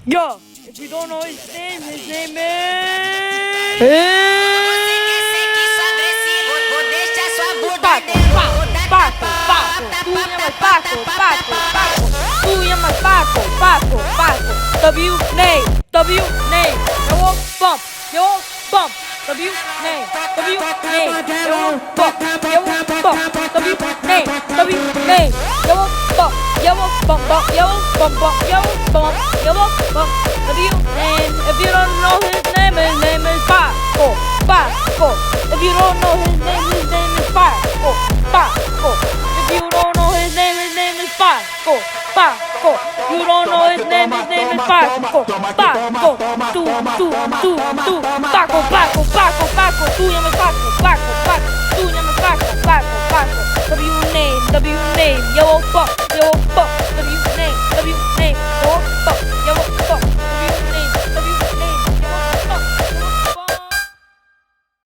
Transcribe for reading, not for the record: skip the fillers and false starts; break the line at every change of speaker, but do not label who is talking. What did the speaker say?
Yo, if you don't know his name is... Paco, Paco, Paco, tú llamas Paco, Paco, Paco, tú llamas Paco, Paco, Paco, W-name, W-name, yo bump, W-name, W-name, yo bump, W-name, W-name, yo bump, W-name. If you don't know his name is Paco, Paco. If you don't know his name is Parrot, Parrot. If you don't know his name is Parrot, Parrot. You don't know his name is Parrot, Parrot. Tu, Paco, Paco, Paco, Paco. Tú llamas Paco, Paco, Paco. Tú llamas Paco, Paco, Paco. W name, yo fuck, W